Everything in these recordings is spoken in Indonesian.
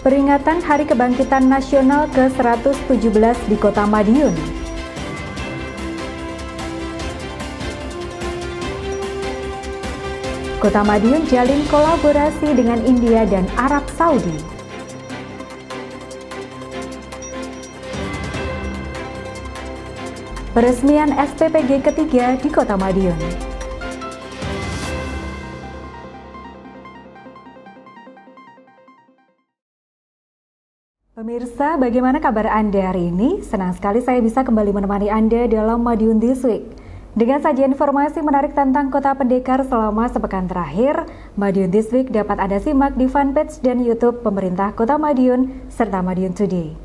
Peringatan Hari Kebangkitan Nasional ke-117 di Kota Madiun. Kota Madiun jalin kolaborasi dengan India dan Arab Saudi. Peresmian SPPG ketiga di Kota Madiun. Pemirsa, bagaimana kabar Anda hari ini? Senang sekali saya bisa kembali menemani Anda dalam Madiun This Week. Dengan sajian informasi menarik tentang Kota Pendekar selama sepekan terakhir, Madiun This Week dapat Anda simak di fanpage dan YouTube Pemerintah Kota Madiun serta Madiun Today.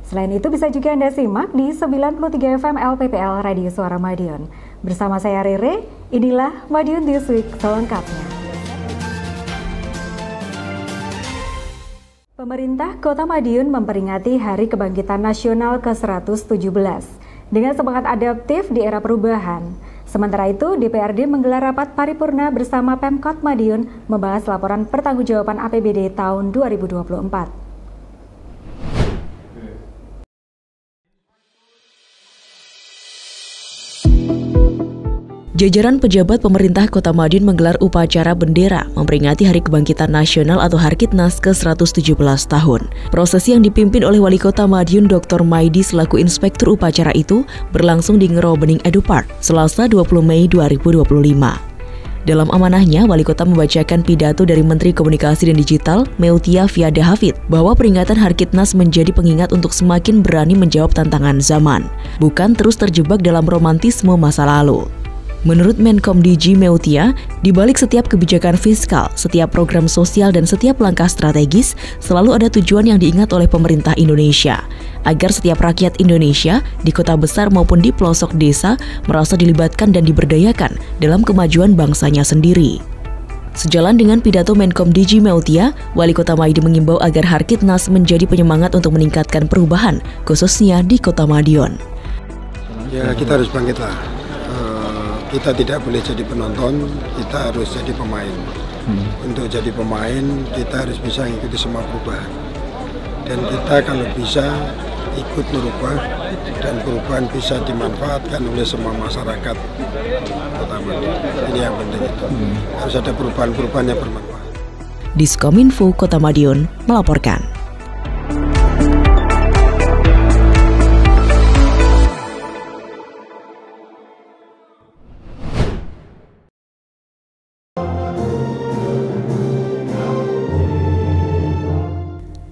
Selain itu bisa juga Anda simak di 93 FM LPPL Radio Suara Madiun. Bersama saya Rere, inilah Madiun This Week selengkapnya. Pemerintah Kota Madiun memperingati Hari Kebangkitan Nasional ke-117 dengan semangat adaptif di era perubahan. Sementara itu, DPRD menggelar rapat paripurna bersama Pemkot Madiun membahas laporan pertanggungjawaban APBD tahun 2024. Jajaran pejabat pemerintah Kota Madiun menggelar upacara bendera memperingati Hari Kebangkitan Nasional atau Harkitnas ke-117 tahun. Prosesi yang dipimpin oleh Wali Kota Madiun Dr. Maidi selaku Inspektur Upacara itu berlangsung di Ngero Bening Edu Park, Selasa 20 Mei 2025. Dalam amanahnya, Wali Kota membacakan pidato dari Menteri Komunikasi dan Digital, Meutia Fiada Hafid, bahwa peringatan Harkitnas menjadi pengingat untuk semakin berani menjawab tantangan zaman, bukan terus terjebak dalam romantisme masa lalu. Menurut Menkom DG Meutia, di balik setiap kebijakan fiskal, setiap program sosial dan setiap langkah strategis selalu ada tujuan yang diingat oleh pemerintah Indonesia, agar setiap rakyat Indonesia di kota besar maupun di pelosok desa merasa dilibatkan dan diberdayakan dalam kemajuan bangsanya sendiri. Sejalan dengan pidato Menkom DG Meutia, Wali Kota Maidi mengimbau agar Harkitnas menjadi penyemangat untuk meningkatkan perubahan, khususnya di Kota Madiun. Ya, kita harus bangkitlah. Kita tidak boleh jadi penonton, kita harus jadi pemain. Untuk jadi pemain, kita harus bisa mengikuti semua perubahan. Dan kita kalau bisa ikut merubah, dan perubahan bisa dimanfaatkan oleh semua masyarakat Kota Madiun. Ini yang penting itu. Harus ada perubahan-perubahan yang bermanfaat. Diskominfo Kota Madiun melaporkan.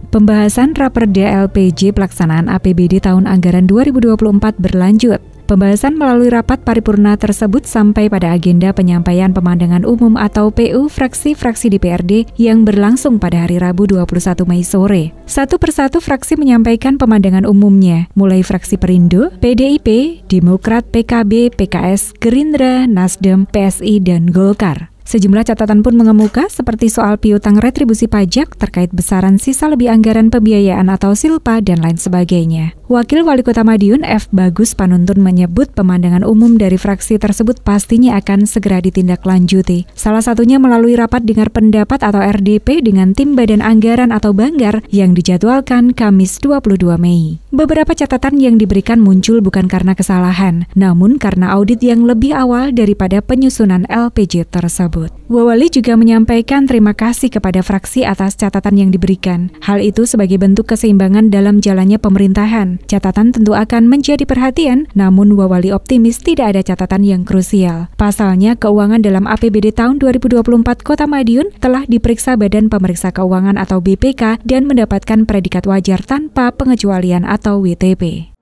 Pembahasan Raperda LPJ pelaksanaan APBD tahun anggaran 2024 berlanjut. Pembahasan melalui rapat paripurna tersebut sampai pada agenda penyampaian pemandangan umum atau PU fraksi-fraksi DPRD yang berlangsung pada hari Rabu 21 Mei sore. Satu persatu fraksi menyampaikan pemandangan umumnya, mulai fraksi Perindo, PDIP, Demokrat, PKB, PKS, Gerindra, Nasdem, PSI, dan Golkar. Sejumlah catatan pun mengemuka seperti soal piutang retribusi pajak terkait besaran sisa lebih anggaran pembiayaan atau silpa dan lain sebagainya. Wakil Wali Kota Madiun F. Bagus Panuntun menyebut pemandangan umum dari fraksi tersebut pastinya akan segera ditindaklanjuti. Salah satunya melalui rapat dengar pendapat atau RDP dengan tim Badan Anggaran atau Banggar yang dijadwalkan Kamis 22 Mei. Beberapa catatan yang diberikan muncul bukan karena kesalahan, namun karena audit yang lebih awal daripada penyusunan LPJ tersebut. Wawali juga menyampaikan terima kasih kepada fraksi atas catatan yang diberikan. Hal itu sebagai bentuk keseimbangan dalam jalannya pemerintahan. Catatan tentu akan menjadi perhatian, namun Wawali optimis tidak ada catatan yang krusial. Pasalnya, keuangan dalam APBD tahun 2024 Kota Madiun telah diperiksa Badan Pemeriksa Keuangan atau BPK dan mendapatkan predikat wajar tanpa pengecualian atau WTP.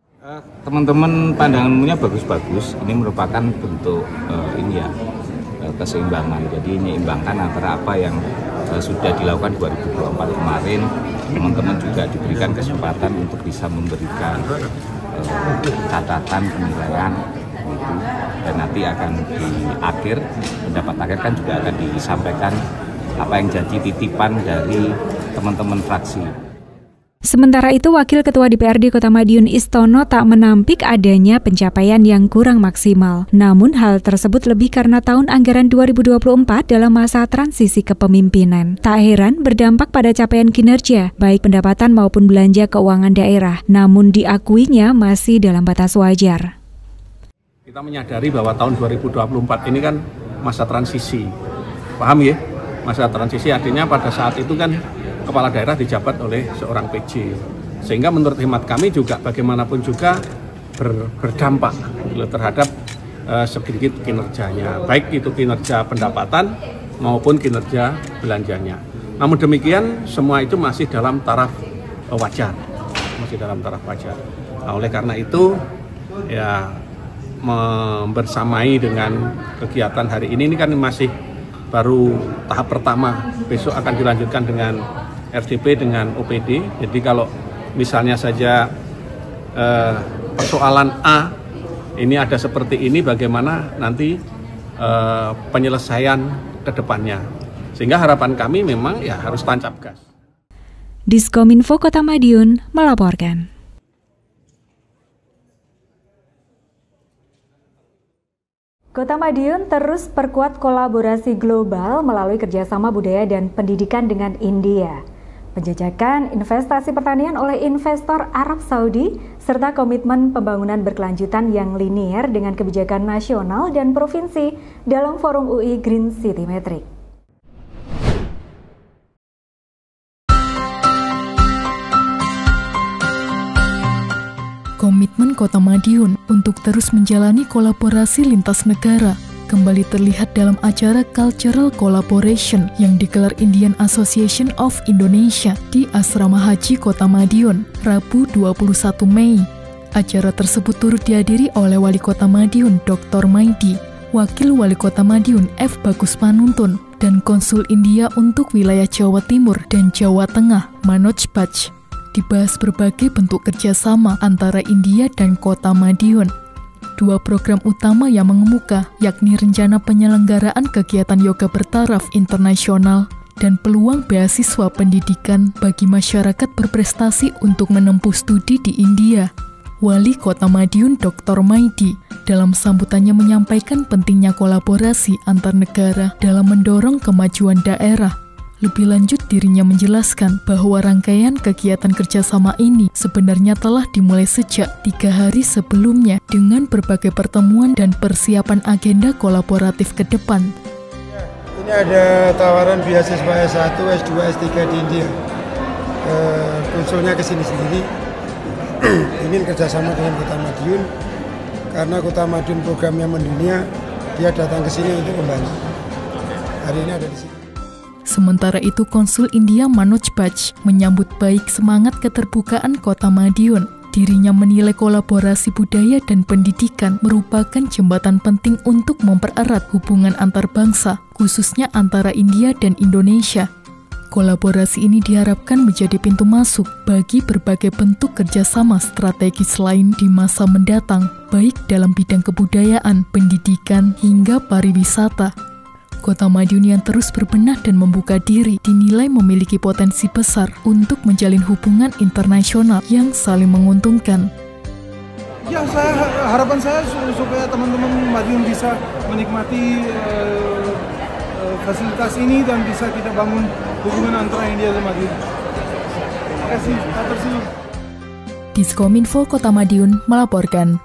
Teman-teman pandangannya bagus-bagus. Ini merupakan bentuk keseimbangan. Jadi menyeimbangkan antara apa yang sudah dilakukan 2024 kemarin. Teman-teman juga diberikan kesempatan untuk bisa memberikan catatan penilaian gitu. Dan nanti akan di akhir, pendapat akhir kan juga akan disampaikan apa yang jadi titipan dari teman-teman fraksi. Sementara itu, Wakil Ketua DPRD Kota Madiun Istono tak menampik adanya pencapaian yang kurang maksimal. Namun hal tersebut lebih karena tahun anggaran 2024 dalam masa transisi kepemimpinan. Tak heran berdampak pada capaian kinerja, baik pendapatan maupun belanja keuangan daerah. Namun diakuinya masih dalam batas wajar. Kita menyadari bahwa tahun 2024 ini kan masa transisi. Paham ya? Masa transisi artinya pada saat itu kan kepala daerah dijabat oleh seorang PJ, sehingga menurut hemat kami juga bagaimanapun juga berdampak terhadap sedikit kinerjanya, baik itu kinerja pendapatan maupun kinerja belanjanya. Namun demikian semua itu masih dalam taraf wajar, Nah, oleh karena itu ya membersamai dengan kegiatan hari ini kan masih baru tahap pertama, besok akan dilanjutkan dengan RDP dengan OPD. Jadi kalau misalnya saja persoalan A ini ada seperti ini, bagaimana nanti penyelesaian ke depannya. Sehingga harapan kami memang ya harus tancap gas. Diskominfo Kota Madiun melaporkan. Kota Madiun terus perkuat kolaborasi global melalui kerjasama budaya dan pendidikan dengan India. Penjajakan investasi pertanian oleh investor Arab Saudi, serta komitmen pembangunan berkelanjutan yang linier dengan kebijakan nasional dan provinsi dalam forum UI Green City Metric. Komitmen Kota Madiun untuk terus menjalani kolaborasi lintas negara kembali terlihat dalam acara Cultural Collaboration yang digelar Indian Association of Indonesia di Asrama Haji Kota Madiun, Rabu 21 Mei. Acara tersebut turut dihadiri oleh Wali Kota Madiun Dr. Maidi, Wakil Wali Kota Madiun F. Bagus Panuntun, dan Konsul India untuk wilayah Jawa Timur dan Jawa Tengah, Manoj Baj. Dibahas berbagai bentuk kerjasama antara India dan Kota Madiun. Dua program utama yang mengemuka, yakni rencana penyelenggaraan kegiatan yoga bertaraf internasional dan peluang beasiswa pendidikan bagi masyarakat berprestasi untuk menempuh studi di India. Wali Kota Madiun Dr. Maidi dalam sambutannya menyampaikan pentingnya kolaborasi antar negara dalam mendorong kemajuan daerah. Lebih lanjut, dirinya menjelaskan bahwa rangkaian kegiatan kerjasama ini sebenarnya telah dimulai sejak 3 hari sebelumnya dengan berbagai pertemuan dan persiapan agenda kolaboratif ke depan. Ini ada tawaran beasiswa S1, S2, S3 di India. Konsulnya ke sini sendiri ingin kerjasama dengan Kota Madiun, karena Kota Madiun programnya mendunia, dia datang ke sini untuk membantu. Hari ini ada di sini. Sementara itu, Konsul India Manoj Baj menyambut baik semangat keterbukaan Kota Madiun. Dirinya menilai kolaborasi budaya dan pendidikan merupakan jembatan penting untuk mempererat hubungan antar bangsa, khususnya antara India dan Indonesia. Kolaborasi ini diharapkan menjadi pintu masuk bagi berbagai bentuk kerjasama strategis lain di masa mendatang, baik dalam bidang kebudayaan, pendidikan, hingga pariwisata. Kota Madiun yang terus berbenah dan membuka diri dinilai memiliki potensi besar untuk menjalin hubungan internasional yang saling menguntungkan. Ya, harapan saya supaya teman-teman Madiun bisa menikmati fasilitas ini dan bisa kita bangun hubungan antara India dan Madiun. Terima kasih, atur sini. Diskominfo Kota Madiun melaporkan.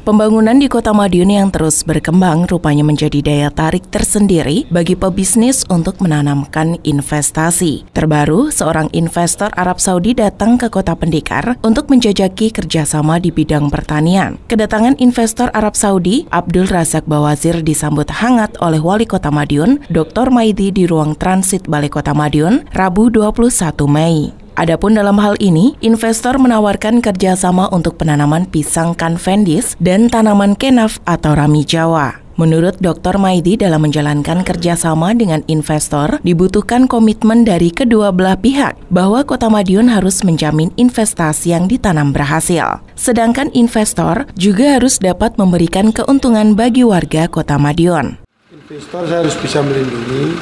Pembangunan di Kota Madiun yang terus berkembang rupanya menjadi daya tarik tersendiri bagi pebisnis untuk menanamkan investasi. Terbaru, seorang investor Arab Saudi datang ke Kota Pendekar untuk menjajaki kerjasama di bidang pertanian. Kedatangan investor Arab Saudi, Abdul Razak Bawazir, disambut hangat oleh Wali Kota Madiun, Dr. Maidi di ruang transit Balai Kota Madiun, Rabu 21 Mei. Adapun dalam hal ini, investor menawarkan kerjasama untuk penanaman pisang Canvendis dan tanaman kenaf atau rami Jawa. Menurut Dr. Maidi, dalam menjalankan kerjasama dengan investor, dibutuhkan komitmen dari kedua belah pihak bahwa Kota Madiun harus menjamin investasi yang ditanam berhasil. Sedangkan investor juga harus dapat memberikan keuntungan bagi warga Kota Madiun. Investor saya harus bisa melindungi,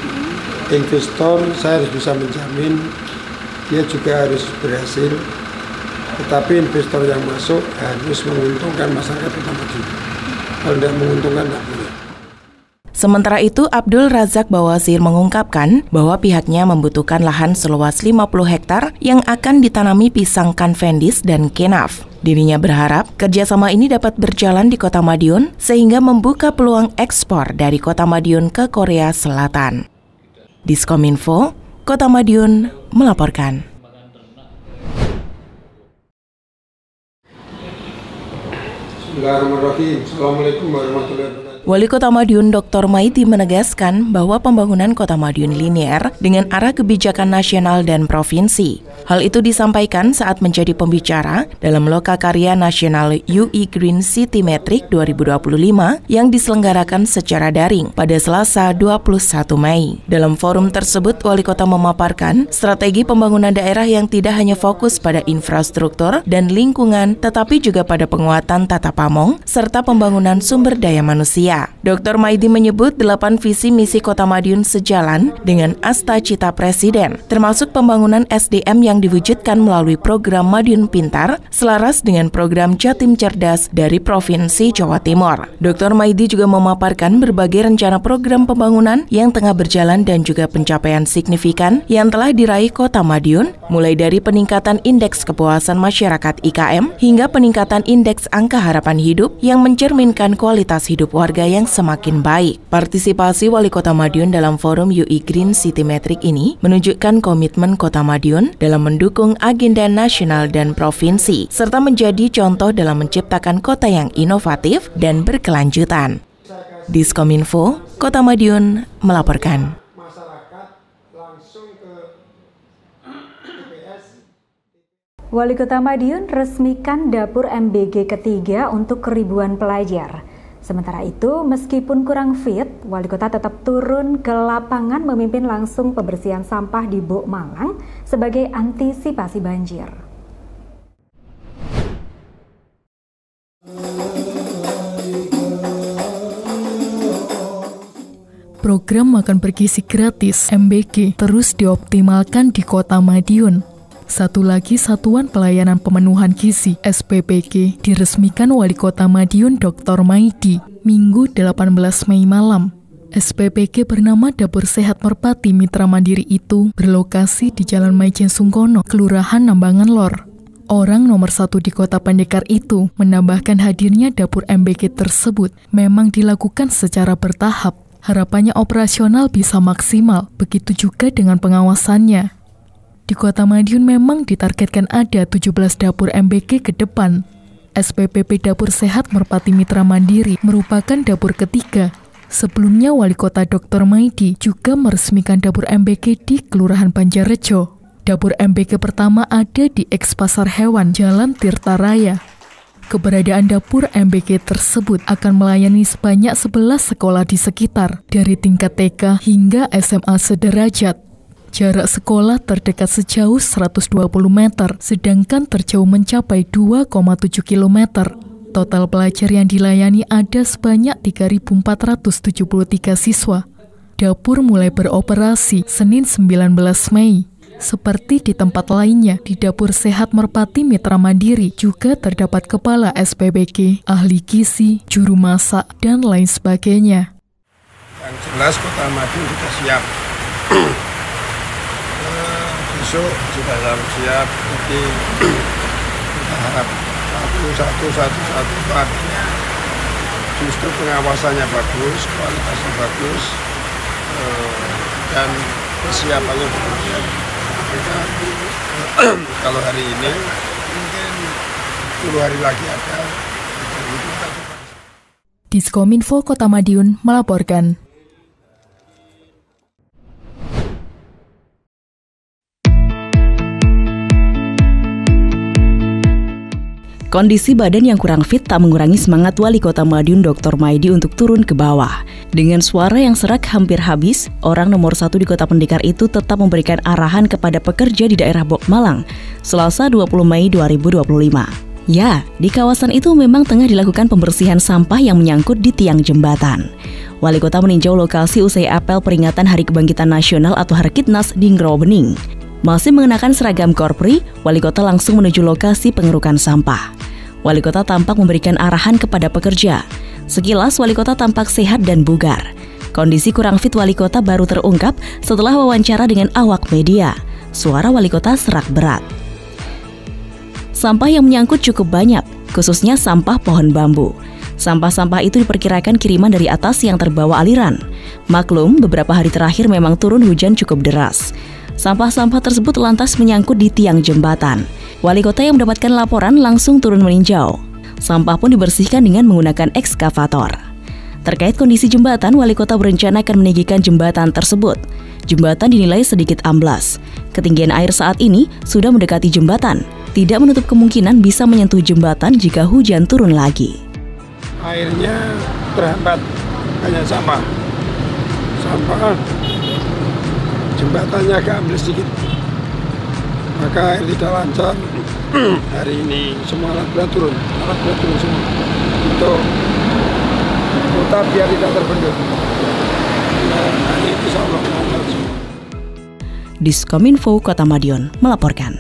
investor saya harus bisa menjamin, dia juga harus berhasil. Tetapi investor yang masuk harus menguntungkan masyarakat Kota Madiun. Kalau tidak menguntungkan, tidak boleh. Sementara itu, Abdul Razak Bawazir mengungkapkan bahwa pihaknya membutuhkan lahan seluas 50 hektar yang akan ditanami pisang Cavendish dan Kenaf. Dirinya berharap kerjasama ini dapat berjalan di Kota Madiun sehingga membuka peluang ekspor dari Kota Madiun ke Korea Selatan. Diskominfo, Kota Madiun melaporkan. Bismillahirrahmanirrahim. Assalamualaikum warahmatullahi wabarakatuh. Wali Kota Madiun Dr. Maidi menegaskan bahwa pembangunan Kota Madiun linear dengan arah kebijakan nasional dan provinsi. Hal itu disampaikan saat menjadi pembicara dalam Lokakarya Nasional UI Green City Metric 2025 yang diselenggarakan secara daring pada Selasa 21 Mei. Dalam forum tersebut, Wali Kota memaparkan strategi pembangunan daerah yang tidak hanya fokus pada infrastruktur dan lingkungan, tetapi juga pada penguatan tata pamong serta pembangunan sumber daya manusia. Dr. Maidi menyebut 8 visi misi Kota Madiun sejalan dengan asta cita Presiden, termasuk pembangunan SDM yang diwujudkan melalui program Madiun Pintar, selaras dengan program Jatim Cerdas dari Provinsi Jawa Timur. Dr. Maidi juga memaparkan berbagai rencana program pembangunan yang tengah berjalan dan juga pencapaian signifikan yang telah diraih Kota Madiun, mulai dari peningkatan indeks kepuasan masyarakat IKM hingga peningkatan indeks angka harapan hidup yang mencerminkan kualitas hidup warga yang semakin baik. Partisipasi Wali Kota Madiun dalam forum UI Green City Metric ini menunjukkan komitmen Kota Madiun dalam mendukung agenda nasional dan provinsi, serta menjadi contoh dalam menciptakan kota yang inovatif dan berkelanjutan. Diskominfo, Kota Madiun melaporkan. Wali Kota Madiun resmikan dapur MBG ketiga untuk ribuan pelajar. Sementara itu, meskipun kurang fit, Wali Kota tetap turun ke lapangan memimpin langsung pembersihan sampah di Bok Malang sebagai antisipasi banjir. Program makan bergizi gratis MBG terus dioptimalkan di Kota Madiun. Satu lagi Satuan Pelayanan Pemenuhan Gizi (SPPG) diresmikan Wali Kota Madiun Dr. Maidi Minggu 18 Mei malam. SPPG bernama Dapur Sehat Merpati Mitra Mandiri itu berlokasi di Jalan Maijen Sungkono, Kelurahan Nambangan Lor. Orang nomor 1 di Kota Pendekar itu menambahkan hadirnya dapur MBG tersebut memang dilakukan secara bertahap. Harapannya operasional bisa maksimal, begitu juga dengan pengawasannya. Di Kota Madiun memang ditargetkan ada 17 dapur MBG ke depan. SPPP Dapur Sehat Merpati Mitra Mandiri merupakan dapur ketiga. Sebelumnya Wali Kota Dr. Maidi juga meresmikan dapur MBG di Kelurahan Banjarrejo. Dapur MBG pertama ada di Eks Pasar Hewan, Jalan Tirta Raya. Keberadaan dapur MBG tersebut akan melayani sebanyak 11 sekolah di sekitar, dari tingkat TK hingga SMA sederajat. Jarak sekolah terdekat sejauh 120 meter, sedangkan terjauh mencapai 2,7 km. Total pelajar yang dilayani ada sebanyak 3.473 siswa. Dapur mulai beroperasi Senin 19 Mei. Seperti di tempat lainnya, di Dapur Sehat Merpati Mitra Mandiri juga terdapat kepala SPBG, ahli gizi, juru masak, dan lain sebagainya. Yang jelas Kota Madiun sudah siap. Besok sudah siap, jadi kita harap satu justru pengawasannya bagus, kualitasnya bagus, dan persiapannya bagus. Kita kalau hari ini mungkin 10 hari lagi ada. Diskominfo Kota Madiun melaporkan. Kondisi badan yang kurang fit tak mengurangi semangat Wali Kota Madiun Dr. Maidi untuk turun ke bawah. Dengan suara yang serak hampir habis, orang nomor 1 di Kota Pendekar itu tetap memberikan arahan kepada pekerja di daerah Bok Malang, Selasa 20 Mei 2025. Ya, di kawasan itu memang tengah dilakukan pembersihan sampah yang menyangkut di tiang jembatan. Wali Kota meninjau lokasi usai apel peringatan Hari Kebangkitan Nasional atau Harkitnas di Ngrobening. Masih mengenakan seragam korpri, Wali Kota langsung menuju lokasi pengerukan sampah. Wali Kota tampak memberikan arahan kepada pekerja. Sekilas Wali Kota tampak sehat dan bugar. Kondisi kurang fit Wali Kota baru terungkap setelah wawancara dengan awak media. Suara Wali Kota serak berat. Sampah yang menyangkut cukup banyak, khususnya sampah pohon bambu. Sampah-sampah itu diperkirakan kiriman dari atas yang terbawa aliran. Maklum, beberapa hari terakhir memang turun hujan cukup deras. Sampah-sampah tersebut lantas menyangkut di tiang jembatan. Wali Kota yang mendapatkan laporan langsung turun meninjau. Sampah pun dibersihkan dengan menggunakan ekskavator. Terkait kondisi jembatan, Wali Kota berencana akan meninggikan jembatan tersebut. Jembatan dinilai sedikit amblas. Ketinggian air saat ini sudah mendekati jembatan. Tidak menutup kemungkinan bisa menyentuh jembatan jika hujan turun lagi. Airnya terhambat, hanya sampah. Jembatannya agak ambles sedikit, maka air tidak lancar. Hari ini semua alat berat turun semua untuk kota biar tidak terbendung. Nah, ini insya Allah lancar semua. Diskominfo Kota Madiun melaporkan.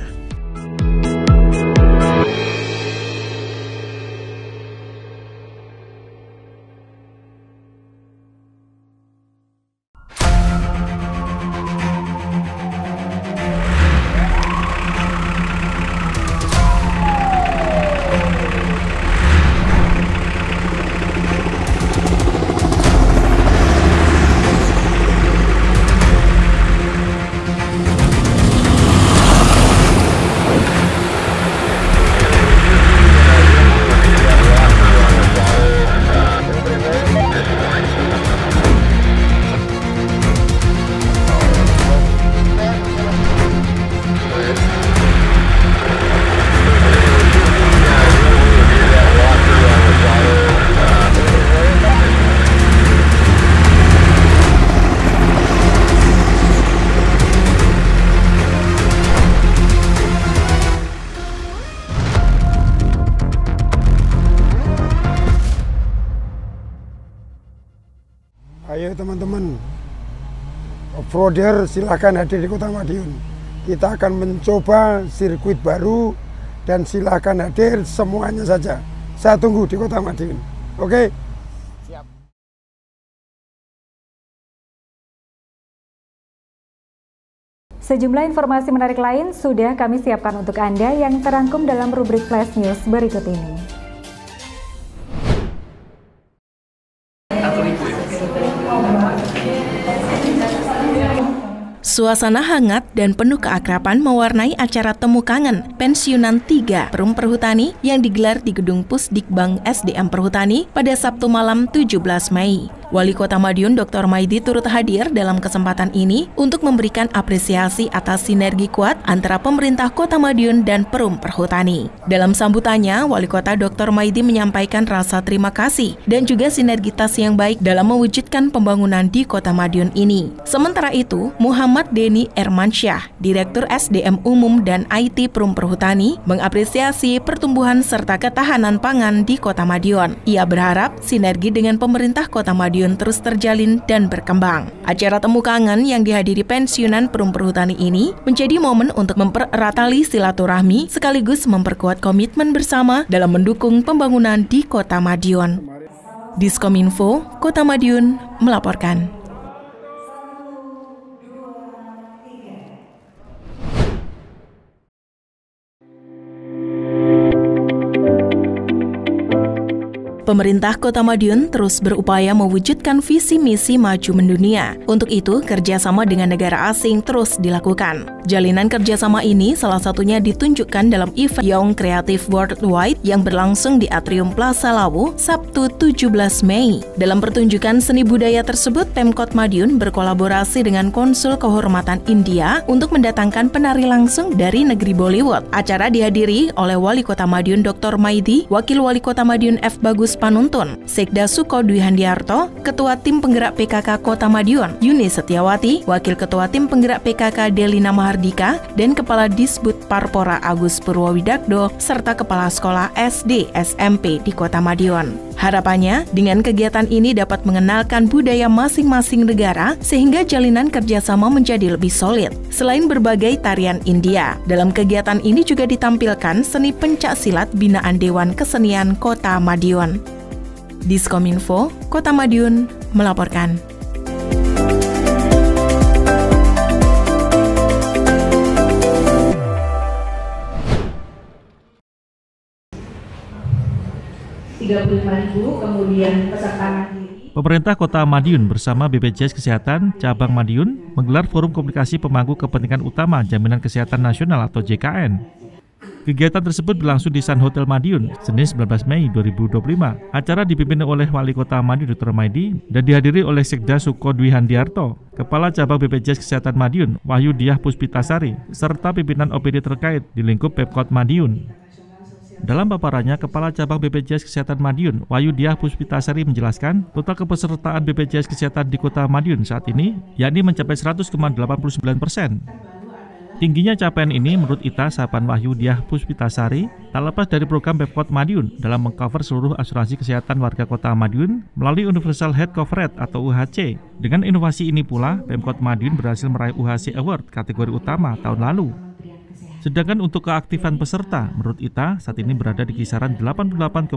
Ayo teman-teman, off-roader silahkan hadir di Kota Madiun. Kita akan mencoba sirkuit baru dan silahkan hadir semuanya saja. Saya tunggu di Kota Madiun. Oke? Siap. Sejumlah informasi menarik lain sudah kami siapkan untuk Anda yang terangkum dalam rubrik Flash News berikut ini. Suasana hangat dan penuh keakraban mewarnai acara Temu Kangen Pensiunan 3 Perum Perhutani yang digelar di Gedung Pusdikbang SDM Perhutani pada Sabtu malam 17 Mei. Wali Kota Madiun Dr. Maidi turut hadir dalam kesempatan ini untuk memberikan apresiasi atas sinergi kuat antara pemerintah Kota Madiun dan Perum Perhutani. Dalam sambutannya, Wali Kota Dr. Maidi menyampaikan rasa terima kasih dan juga sinergitas yang baik dalam mewujudkan pembangunan di Kota Madiun ini. Sementara itu, Muhammad Denny Ermansyah, Direktur SDM Umum dan IT Perum Perhutani, mengapresiasi pertumbuhan serta ketahanan pangan di Kota Madiun. Ia berharap sinergi dengan pemerintah Kota Madiun terus terjalin dan berkembang. Acara Temu Kangen yang dihadiri pensiunan Perum Perhutani ini menjadi momen untuk mempererat tali silaturahmi sekaligus memperkuat komitmen bersama dalam mendukung pembangunan di Kota Madiun. Diskominfo Kota Madiun melaporkan. Pemerintah Kota Madiun terus berupaya mewujudkan visi misi maju mendunia. Untuk itu, kerjasama dengan negara asing terus dilakukan. Jalinan kerjasama ini salah satunya ditunjukkan dalam event Young Creative Worldwide yang berlangsung di Atrium Plaza Lawu, Sabtu 17 Mei. Dalam pertunjukan seni budaya tersebut, Pemkot Madiun berkolaborasi dengan Konsul Kehormatan India untuk mendatangkan penari langsung dari negeri Bollywood. Acara dihadiri oleh Wali Kota Madiun Dr. Maidi, Wakil Wali Kota Madiun F. Bagus Panuntun, Sekda Suko Dwi Handiarto, Ketua Tim Penggerak PKK Kota Madiun Yuni Setiawati, Wakil Ketua Tim Penggerak PKK Delina Mahardika, dan Kepala Disbud Parpora Agus Purwowidakdo, serta Kepala Sekolah SD SMP di Kota Madiun. Harapannya, dengan kegiatan ini dapat mengenalkan budaya masing-masing negara sehingga jalinan kerjasama menjadi lebih solid. Selain berbagai tarian India, dalam kegiatan ini juga ditampilkan seni pencak silat binaan Dewan Kesenian Kota Madiun. Diskominfo, Kota Madiun melaporkan. Kemudian peserta mandiri. Pemerintah Kota Madiun bersama BPJS Kesehatan Cabang Madiun menggelar Forum Komunikasi Pemangku Kepentingan Utama Jaminan Kesehatan Nasional atau JKN. Kegiatan tersebut berlangsung di Sun Hotel Madiun, Senin 19 Mei 2025. Acara dipimpin oleh Wali Kota Madiun Dr. Maidi dan dihadiri oleh Sekda Suko Dwi Handiarto, Kepala Cabang BPJS Kesehatan Madiun Wahyu Diah Puspitasari, serta pimpinan OPD terkait di lingkup Pemkot Madiun. Dalam paparannya, Kepala Cabang BPJS Kesehatan Madiun, Wahyu Diah Puspitasari menjelaskan, total kepesertaan BPJS Kesehatan di Kota Madiun saat ini, yakni mencapai 100,89%. Tingginya capaian ini menurut Ita Sapan Wahyu Diah Puspitasari, tak lepas dari program Pemkot Madiun dalam mengcover seluruh asuransi kesehatan warga Kota Madiun melalui Universal Health Coverage atau UHC. Dengan inovasi ini pula, Pemkot Madiun berhasil meraih UHC Award kategori utama tahun lalu. Sedangkan untuk keaktifan peserta, menurut Ita saat ini berada di kisaran 88,7%.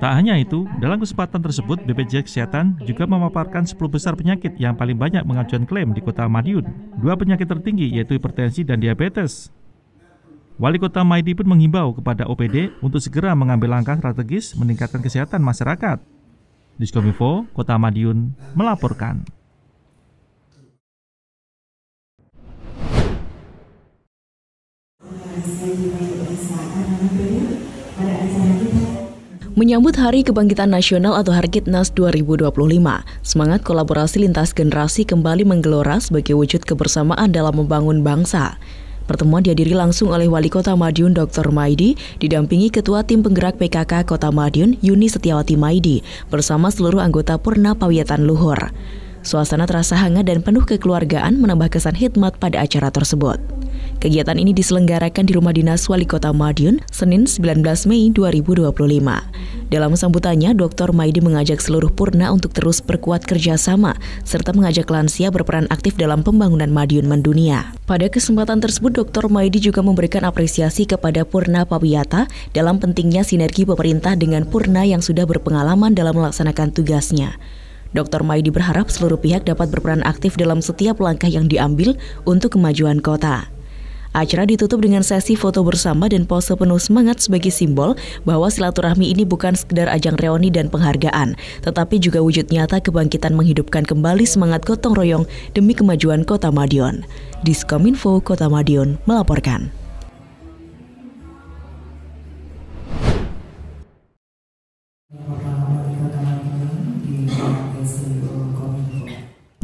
Tak hanya itu, dalam kesempatan tersebut BPJS Kesehatan juga memaparkan 10 besar penyakit yang paling banyak mengajukan klaim di Kota Madiun. 2 penyakit tertinggi yaitu hipertensi dan diabetes. Wali Kota Maidi pun menghimbau kepada OPD untuk segera mengambil langkah strategis meningkatkan kesehatan masyarakat. Diskominfo, Kota Madiun melaporkan. Menyambut Hari Kebangkitan Nasional atau Harkitnas 2025, semangat kolaborasi lintas generasi kembali menggelora sebagai wujud kebersamaan dalam membangun bangsa. Pertemuan dihadiri langsung oleh Wali Kota Madiun Dr. Maidi, didampingi Ketua Tim Penggerak PKK Kota Madiun Yuni Setiawati Maidi, bersama seluruh anggota Purna Pawiatan Luhur. Suasana terasa hangat dan penuh kekeluargaan menambah kesan hikmat pada acara tersebut. Kegiatan ini diselenggarakan di Rumah Dinas Wali Kota Madiun, Senin 19 Mei 2025. Dalam sambutannya, Dr. Maidi mengajak seluruh Purna untuk terus perkuat kerjasama, serta mengajak lansia berperan aktif dalam pembangunan Madiun mendunia. Pada kesempatan tersebut, Dr. Maidi juga memberikan apresiasi kepada Purna Pawiyata dalam pentingnya sinergi pemerintah dengan Purna yang sudah berpengalaman dalam melaksanakan tugasnya. Dr. Maidi berharap seluruh pihak dapat berperan aktif dalam setiap langkah yang diambil untuk kemajuan kota. Acara ditutup dengan sesi foto bersama dan pose penuh semangat sebagai simbol bahwa silaturahmi ini bukan sekedar ajang reuni dan penghargaan, tetapi juga wujud nyata kebangkitan menghidupkan kembali semangat gotong royong demi kemajuan Kota Madiun. Diskominfo Kota Madiun melaporkan.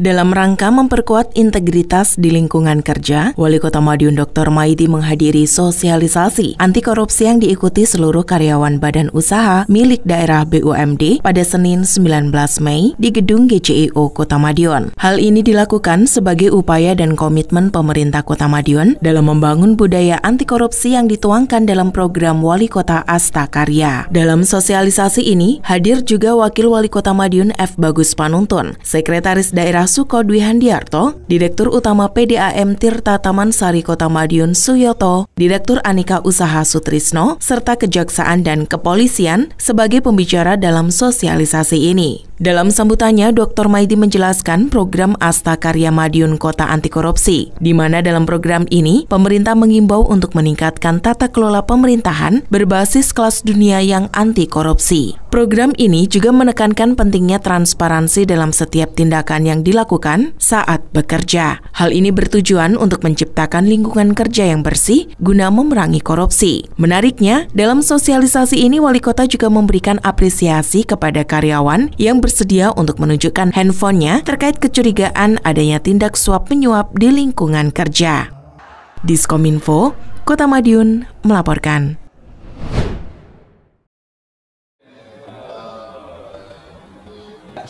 Dalam rangka memperkuat integritas di lingkungan kerja, Wali Kota Madiun Dr. Maidi menghadiri sosialisasi anti korupsi yang diikuti seluruh karyawan badan usaha milik daerah BUMD pada Senin 19 Mei di Gedung GCIO Kota Madiun. Hal ini dilakukan sebagai upaya dan komitmen pemerintah Kota Madiun dalam membangun budaya anti korupsi yang dituangkan dalam program Wali Kota Asta Karya. Dalam sosialisasi ini, hadir juga Wakil Wali Kota Madiun F. Bagus Panuntun, Sekretaris Daerah Suko Dwi Handiarto, Direktur Utama PDAM Tirta Taman Sari Kota Madiun Suyoto, Direktur Anika Usaha Sutrisno, serta Kejaksaan dan Kepolisian sebagai pembicara dalam sosialisasi ini. Dalam sambutannya, Dr. Maidi menjelaskan program Asta Karya Madiun Kota Anti Korupsi, di mana dalam program ini, pemerintah mengimbau untuk meningkatkan tata kelola pemerintahan berbasis kelas dunia yang anti korupsi. Program ini juga menekankan pentingnya transparansi dalam setiap tindakan yang dilakukan dilakukan saat bekerja. Hal ini bertujuan untuk menciptakan lingkungan kerja yang bersih guna memerangi korupsi. Menariknya, dalam sosialisasi ini Wali Kota juga memberikan apresiasi kepada karyawan yang bersedia untuk menunjukkan handphonenya terkait kecurigaan adanya tindak suap menyuap di lingkungan kerja. Diskominfo, Kota Madiun melaporkan.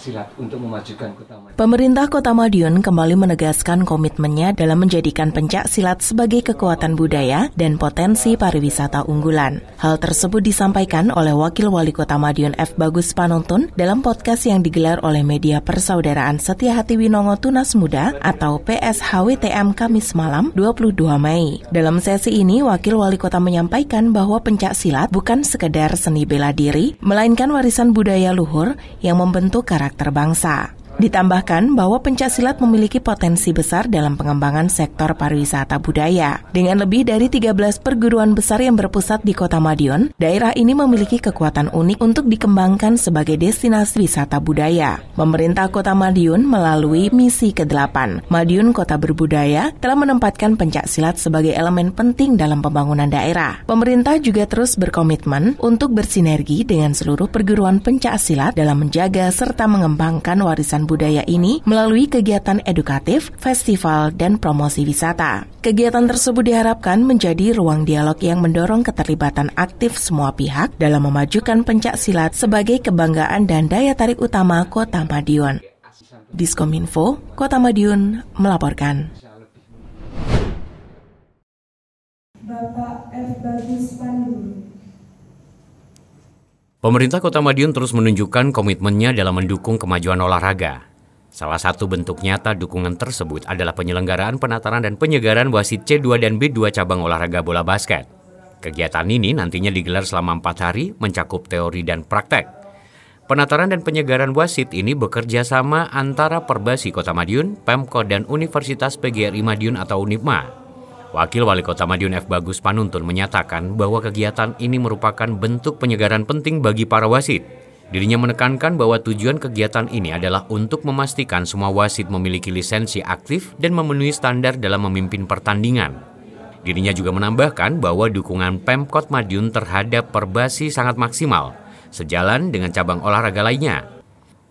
Silat untuk memajukan Kota Madiun. Pemerintah Kota Madiun kembali menegaskan komitmennya dalam menjadikan pencak silat sebagai kekuatan budaya dan potensi pariwisata unggulan. Hal tersebut disampaikan oleh Wakil Wali Kota Madiun F. Bagus Panuntun dalam podcast yang digelar oleh Media Persaudaraan Setiahati Winongo Tunas Muda atau PSHWTM Kamis malam 22 Mei. Dalam sesi ini, Wakil Wali Kota menyampaikan bahwa pencak silat bukan sekedar seni bela diri, melainkan warisan budaya luhur yang membentuk karakter bangsa. Ditambahkan bahwa pencaksilat memiliki potensi besar dalam pengembangan sektor pariwisata budaya. Dengan lebih dari 13 perguruan besar yang berpusat di Kota Madiun, daerah ini memiliki kekuatan unik untuk dikembangkan sebagai destinasi wisata budaya. Pemerintah Kota Madiun melalui misi ke-8, Madiun Kota Berbudaya, telah menempatkan pencaksilat sebagai elemen penting dalam pembangunan daerah. Pemerintah juga terus berkomitmen untuk bersinergi dengan seluruh perguruan pencaksilat dalam menjaga serta mengembangkan warisan budaya ini melalui kegiatan edukatif, festival, dan promosi wisata. Kegiatan tersebut diharapkan menjadi ruang dialog yang mendorong keterlibatan aktif semua pihak dalam memajukan pencak silat sebagai kebanggaan dan daya tarik utama Kota Madiun. Diskominfo, Kota Madiun melaporkan. Bapak F. Bagus Panuntun. Pemerintah Kota Madiun terus menunjukkan komitmennya dalam mendukung kemajuan olahraga. Salah satu bentuk nyata dukungan tersebut adalah penyelenggaraan penataran dan penyegaran wasit C2 dan B2 cabang olahraga bola basket. Kegiatan ini nantinya digelar selama 4 hari, mencakup teori dan praktek. Penataran dan penyegaran wasit ini bekerja sama antara Perbasi Kota Madiun, Pemkot, dan Universitas PGRI Madiun atau UNIPMA. Wakil Wali Kota Madiun F. Bagus Panuntun menyatakan bahwa kegiatan ini merupakan bentuk penyegaran penting bagi para wasit. Dirinya menekankan bahwa tujuan kegiatan ini adalah untuk memastikan semua wasit memiliki lisensi aktif dan memenuhi standar dalam memimpin pertandingan. Dirinya juga menambahkan bahwa dukungan Pemkot Madiun terhadap Perbasi sangat maksimal, sejalan dengan cabang olahraga lainnya.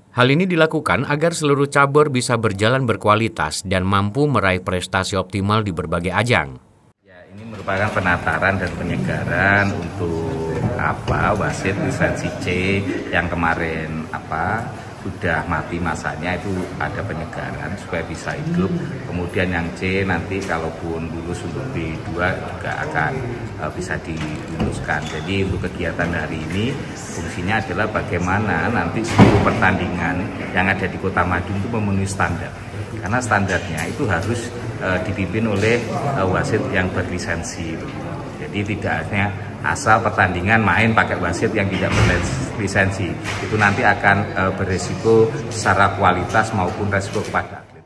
Hal ini dilakukan agar seluruh cabur bisa berjalan berkualitas dan mampu meraih prestasi optimal di berbagai ajang. Ya, ini merupakan penataran dan penyegaran untuk wasit lisensi C yang kemarin sudah mati masanya, itu ada penyegaran supaya bisa hidup. Kemudian yang C nanti kalaupun lulus untuk B2 juga akan bisa diluluskan. Jadi untuk kegiatan hari ini fungsinya adalah bagaimana nanti seluruh pertandingan yang ada di Kota Madiun itu memenuhi standar. Karena standarnya itu harus dipimpin oleh wasit yang berlisensi. Jadi tidak hanya asal pertandingan main pakai wasit yang tidak berlisensi, itu nanti akan beresiko secara kualitas maupun resiko kepada atlet.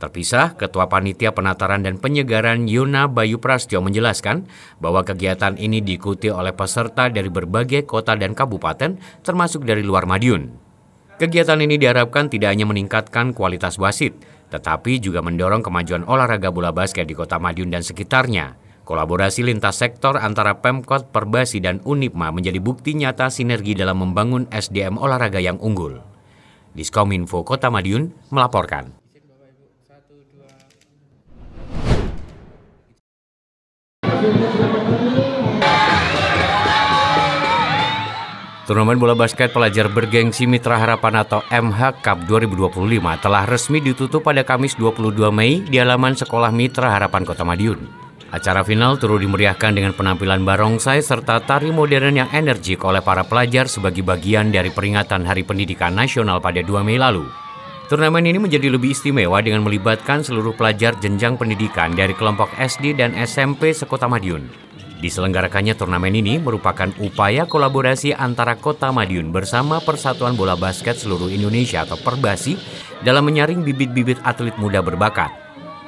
Terpisah, Ketua Panitia Penataran dan Penyegaran Yona Bayu Prastyo menjelaskan bahwa kegiatan ini diikuti oleh peserta dari berbagai kota dan kabupaten, termasuk dari luar Madiun. Kegiatan ini diharapkan tidak hanya meningkatkan kualitas wasit, tetapi juga mendorong kemajuan olahraga bola basket di Kota Madiun dan sekitarnya. Kolaborasi lintas sektor antara Pemkot, Perbasi, dan UNIPMA menjadi bukti nyata sinergi dalam membangun SDM olahraga yang unggul. Diskominfo Kota Madiun melaporkan. Turnamen bola basket pelajar bergengsi Mitra Harapan atau MH Cup 2025 telah resmi ditutup pada Kamis 22 Mei di halaman Sekolah Mitra Harapan Kota Madiun. Acara final turut dimeriahkan dengan penampilan barongsai serta tari modern yang energik oleh para pelajar sebagai bagian dari peringatan Hari Pendidikan Nasional pada 2 Mei lalu. Turnamen ini menjadi lebih istimewa dengan melibatkan seluruh pelajar jenjang pendidikan dari kelompok SD dan SMP sekota Madiun. Diselenggarakannya turnamen ini merupakan upaya kolaborasi antara Kota Madiun bersama Persatuan Bola Basket Seluruh Indonesia atau Perbasi dalam menyaring bibit-bibit atlet muda berbakat.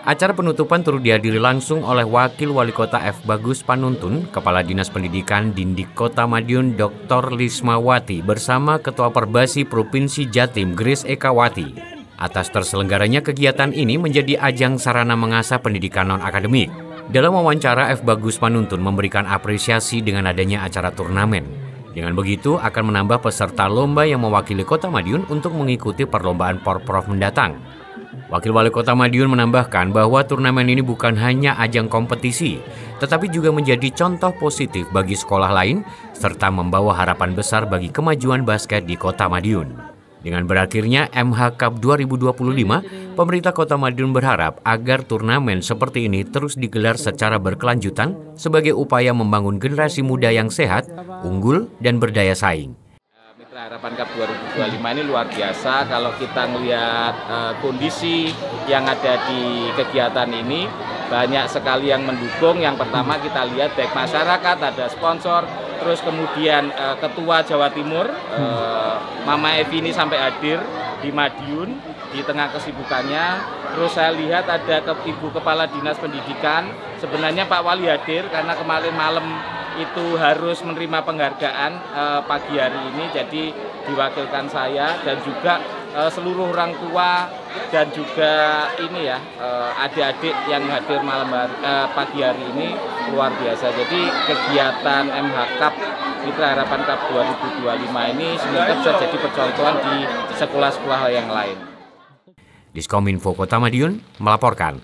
Acara penutupan turut dihadiri langsung oleh Wakil Wali Kota F. Bagus Panuntun, Kepala Dinas Pendidikan Dindik Kota Madiun Dr. Lismawati bersama Ketua Perbasi Provinsi Jatim Grace Ekawati. atas terselenggaranya kegiatan ini menjadi ajang sarana mengasah pendidikan non-akademik. Dalam wawancara, F. Bagus Panuntun memberikan apresiasi dengan adanya acara turnamen. Dengan begitu akan menambah peserta lomba yang mewakili Kota Madiun untuk mengikuti perlombaan Porprov mendatang. Wakil Wali Kota Madiun menambahkan bahwa turnamen ini bukan hanya ajang kompetisi, tetapi juga menjadi contoh positif bagi sekolah lain, serta membawa harapan besar bagi kemajuan basket di Kota Madiun. Dengan berakhirnya MH Cup 2025, pemerintah Kota Madiun berharap agar turnamen seperti ini terus digelar secara berkelanjutan sebagai upaya membangun generasi muda yang sehat, unggul, dan berdaya saing. Mitra Harapan Cup 2025 ini luar biasa. Kalau kita melihat kondisi yang ada di kegiatan ini, banyak sekali yang mendukung. Yang pertama kita lihat baik masyarakat, ada sponsor, terus kemudian Ketua Jawa Timur, Mama Evi ini sampai hadir di Madiun di tengah kesibukannya. Terus saya lihat ada Ibu Kepala Dinas Pendidikan, sebenarnya Pak Wali hadir karena kemarin malam itu harus menerima penghargaan pagi hari ini, jadi diwakilkan saya dan juga seluruh orang tua dan juga ini ya adik-adik yang hadir malam pagi hari ini luar biasa. Jadi kegiatan MH Cup Mitra Harapan Cup 2025 ini semoga bisa jadi percontohan di sekolah-sekolah yang lain. Diskominfo Kota Madiun melaporkan.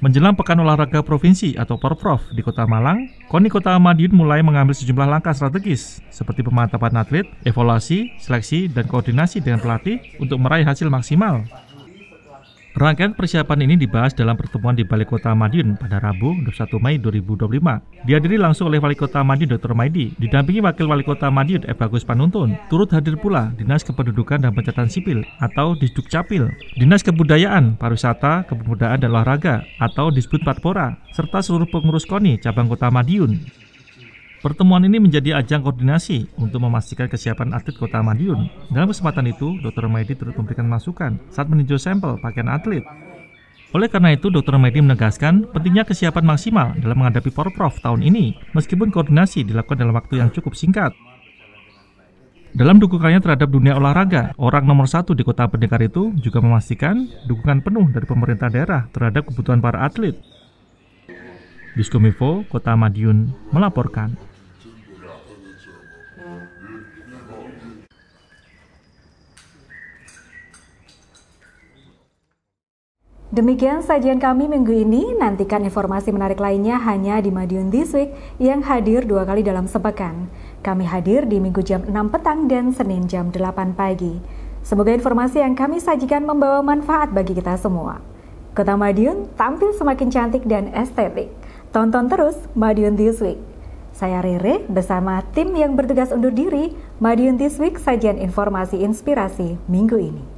Menjelang Pekan Olahraga Provinsi atau Porprov di Kota Malang, KONI Kota Madiun mulai mengambil sejumlah langkah strategis seperti pemantapan atlet, evaluasi, seleksi, dan koordinasi dengan pelatih untuk meraih hasil maksimal. Rangkaian persiapan ini dibahas dalam pertemuan di Balai Kota Madiun pada Rabu 21 Mei 2025. Dihadiri langsung oleh Wali Kota Madiun Dr. Maidi, didampingi Wakil Wali Kota Madiun F. Bagus Panuntun. Turut hadir pula Dinas Kependudukan dan Pencatatan Sipil atau Disdukcapil, Dinas Kebudayaan, Pariwisata, Kepemudaan dan Olahraga atau Disbud Patpora, serta seluruh pengurus KONI cabang Kota Madiun. Pertemuan ini menjadi ajang koordinasi untuk memastikan kesiapan atlet Kota Madiun. Dalam kesempatan itu, Dr. Maidi turut memberikan masukan saat meninjau sampel pakaian atlet. Oleh karena itu, Dr. Maidi menegaskan pentingnya kesiapan maksimal dalam menghadapi Porprov tahun ini, meskipun koordinasi dilakukan dalam waktu yang cukup singkat. Dalam dukungannya terhadap dunia olahraga, orang nomor 1 di Kota Pendekar itu juga memastikan dukungan penuh dari pemerintah daerah terhadap kebutuhan para atlet. Diskominfo Kota Madiun melaporkan. Demikian sajian kami minggu ini. Nantikan informasi menarik lainnya hanya di Madiun This Week yang hadir 2 kali dalam sepekan. Kami hadir di Minggu jam 6 petang dan Senin jam 8 pagi. Semoga informasi yang kami sajikan membawa manfaat bagi kita semua. Kota Madiun tampil semakin cantik dan estetik. Tonton terus Madiun This Week. Saya Rere bersama tim yang bertugas undur diri. Madiun This Week, sajian informasi inspirasi minggu ini.